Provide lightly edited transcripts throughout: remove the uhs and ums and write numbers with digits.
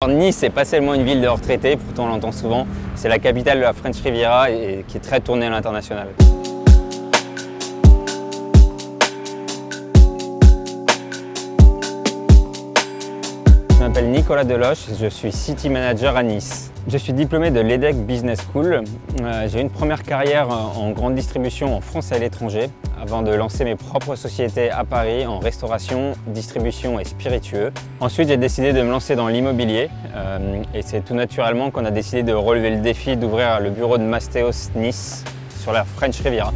Alors Nice, c'est pas seulement une ville de retraités, pourtant on l'entend souvent, c'est la capitale de la French Riviera et qui est très tournée à l'international. Je m'appelle Nicolas Deloche, je suis City Manager à Nice. Je suis diplômé de l'EDEC Business School. J'ai une première carrière en grande distribution en France et à l'étranger, avant de lancer mes propres sociétés à Paris en restauration, distribution et spiritueux. Ensuite, j'ai décidé de me lancer dans l'immobilier et c'est tout naturellement qu'on a décidé de relever le défi d'ouvrir le bureau de Mastéos Nice sur la French Riviera.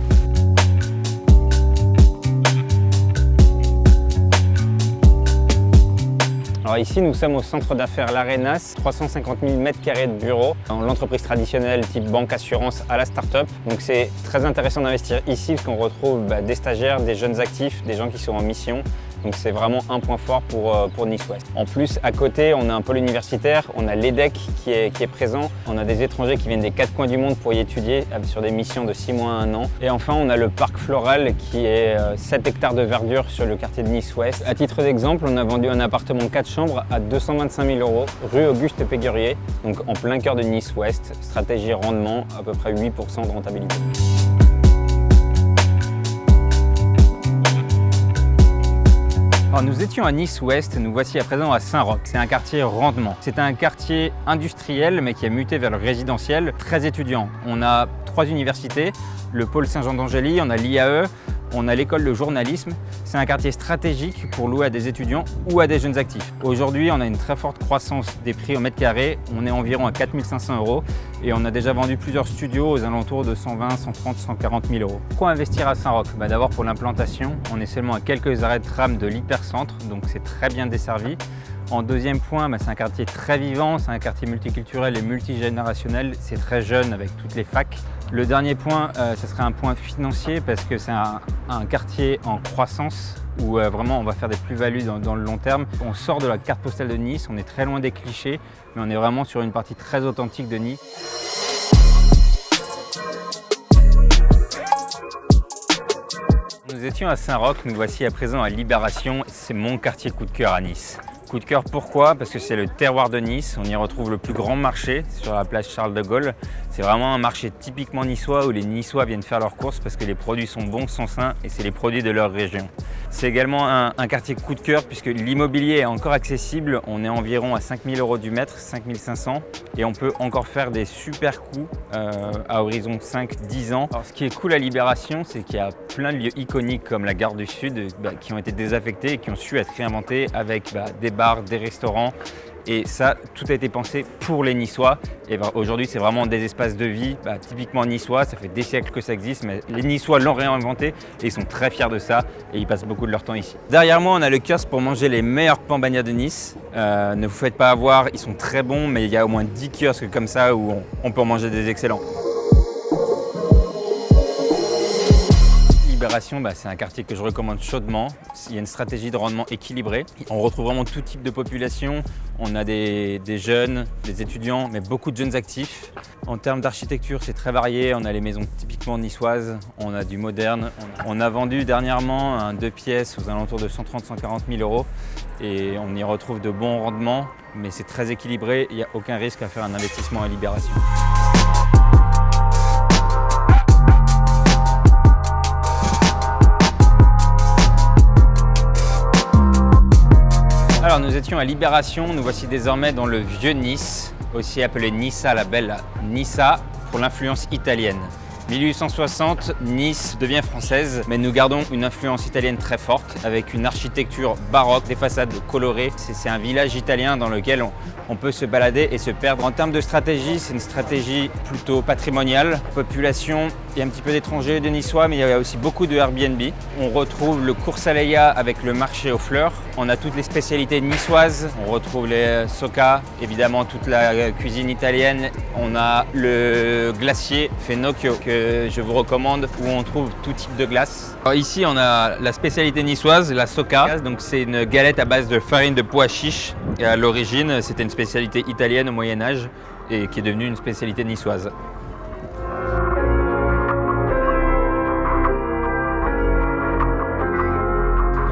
Alors ici, nous sommes au centre d'affaires L'Arenas, 350 000 m² de bureaux, dans l'entreprise traditionnelle type banque assurance à la start-up. Donc c'est très intéressant d'investir ici parce qu'on retrouve des stagiaires, des jeunes actifs, des gens qui sont en mission. Donc c'est vraiment un point fort pour Nice Ouest. En plus, à côté, on a un pôle universitaire, on a l'EDEC qui est présent. On a des étrangers qui viennent des 4 coins du monde pour y étudier sur des missions de 6 mois à 1 an. Et enfin, on a le parc floral qui est 7 hectares de verdure sur le quartier de Nice Ouest. À titre d'exemple, on a vendu un appartement 4 chambres à 225 000 €, rue Auguste Péguerrier, donc en plein cœur de Nice Ouest. Stratégie rendement, à peu près 8% de rentabilité. Alors nous étions à Nice Ouest, nous voici à présent à Saint-Roch. C'est un quartier rendement. C'est un quartier industriel mais qui a muté vers le résidentiel, très étudiant. On a 3 universités, le pôle Saint-Jean d'Angély, on a l'IAE, on a l'école de journalisme. C'est un quartier stratégique pour louer à des étudiants ou à des jeunes actifs. Aujourd'hui, on a une très forte croissance des prix au mètre carré. On est environ à 4 500 € et on a déjà vendu plusieurs studios aux alentours de 120, 130, 140 000 €. Pourquoi investir à Saint-Roch? D'abord pour l'implantation. On est seulement à quelques arrêts de tram de l'hypercentre, donc c'est très bien desservi. En deuxième point, c'est un quartier très vivant, c'est un quartier multiculturel et multigénérationnel, c'est très jeune avec toutes les facs. Le dernier point, ce serait un point financier parce que c'est un quartier en croissance où vraiment on va faire des plus-values dans le long terme. On sort de la carte postale de Nice, on est très loin des clichés, mais on est vraiment sur une partie très authentique de Nice. Nous étions à Saint-Roch, nous voici à présent à Libération, c'est mon quartier coup de cœur à Nice. Coup de cœur pourquoi? Parce que c'est le terroir de Nice, on y retrouve le plus grand marché sur la place Charles de Gaulle. C'est vraiment un marché typiquement niçois où les Niçois viennent faire leurs courses parce que les produits sont bons, sont sains et c'est les produits de leur région. C'est également un quartier coup de cœur puisque l'immobilier est encore accessible, on est environ à 5 000 € du mètre, 5 500 et on peut encore faire des super coups à horizon 5-10 ans. Alors, ce qui est cool à Libération, c'est qu'il y a plein de lieux iconiques comme la gare du Sud qui ont été désaffectés et qui ont su être réinventés avec des bars, des restaurants. Et ça, tout a été pensé pour les Niçois. Et aujourd'hui, c'est vraiment des espaces de vie typiquement niçois. Ça fait des siècles que ça existe, mais les Niçois l'ont réinventé et ils sont très fiers de ça. Et ils passent beaucoup de leur temps ici. Derrière moi, on a le kiosque pour manger les meilleurs pains bagnats de Nice. Ne vous faites pas avoir, ils sont très bons, mais il y a au moins 10 kiosques comme ça où on peut en manger des excellents. Libération, c'est un quartier que je recommande chaudement. Il y a une stratégie de rendement équilibrée. On retrouve vraiment tout type de population. On a des jeunes, des étudiants, mais beaucoup de jeunes actifs. En termes d'architecture, c'est très varié. On a les maisons typiquement niçoises, on a du moderne. On a vendu dernièrement un 2 pièces aux alentours de 130 140 000 € et on y retrouve de bons rendements, mais c'est très équilibré. Il n'y a aucun risque à faire un investissement à Libération. Alors nous étions à Libération, nous voici désormais dans le vieux Nice, aussi appelé Nissa, la belle Nissa, pour l'influence italienne. 1860, Nice devient française, mais nous gardons une influence italienne très forte, avec une architecture baroque, des façades colorées. C'est un village italien dans lequel on peut se balader et se perdre. En termes de stratégie, c'est une stratégie plutôt patrimoniale. Population, il y a un petit peu d'étrangers, de Niçois, mais il y a aussi beaucoup de Airbnb. On retrouve le Cours Saleya avec le marché aux fleurs. On a toutes les spécialités niçoises. On retrouve les soca, évidemment toute la cuisine italienne. On a le glacier Fenocchio que je vous recommande, où on trouve tout type de glace. Alors ici, on a la spécialité niçoise, la soca. Donc c'est une galette à base de farine de pois chiche. Et à l'origine, c'était une spécialité italienne au Moyen-Âge et qui est devenue une spécialité niçoise.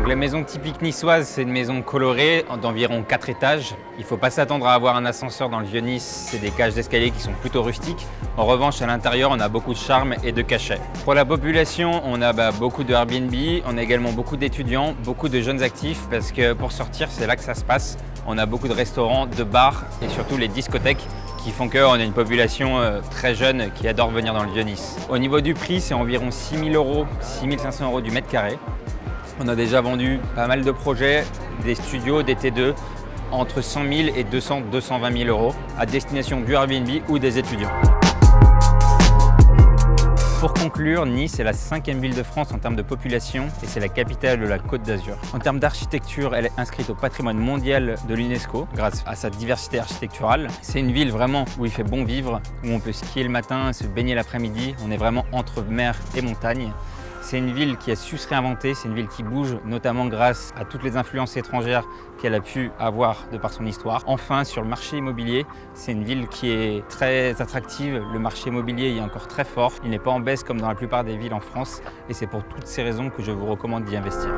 La maison typique niçoise, c'est une maison colorée d'environ 4 étages. Il ne faut pas s'attendre à avoir un ascenseur dans le Vieux-Nice, c'est des cages d'escalier qui sont plutôt rustiques. En revanche, à l'intérieur, on a beaucoup de charme et de cachet. Pour la population, on a beaucoup de Airbnb, on a également beaucoup d'étudiants, beaucoup de jeunes actifs, parce que pour sortir, c'est là que ça se passe. On a beaucoup de restaurants, de bars et surtout les discothèques qui font qu'on a une population très jeune qui adore venir dans le Vieux-Nice. Au niveau du prix, c'est environ 6 000 €, 6 500 € du mètre carré. On a déjà vendu pas mal de projets, des studios, des T2, entre 100 000 et 220 000 € à destination du Airbnb ou des étudiants. Pour conclure, Nice est la 5e ville de France en termes de population et c'est la capitale de la Côte d'Azur. En termes d'architecture, elle est inscrite au patrimoine mondial de l'UNESCO grâce à sa diversité architecturale. C'est une ville vraiment où il fait bon vivre, où on peut skier le matin, se baigner l'après-midi. On est vraiment entre mer et montagne. C'est une ville qui a su se réinventer, c'est une ville qui bouge, notamment grâce à toutes les influences étrangères qu'elle a pu avoir de par son histoire. Enfin, sur le marché immobilier, c'est une ville qui est très attractive. Le marché immobilier est encore très fort. Il n'est pas en baisse comme dans la plupart des villes en France et c'est pour toutes ces raisons que je vous recommande d'y investir.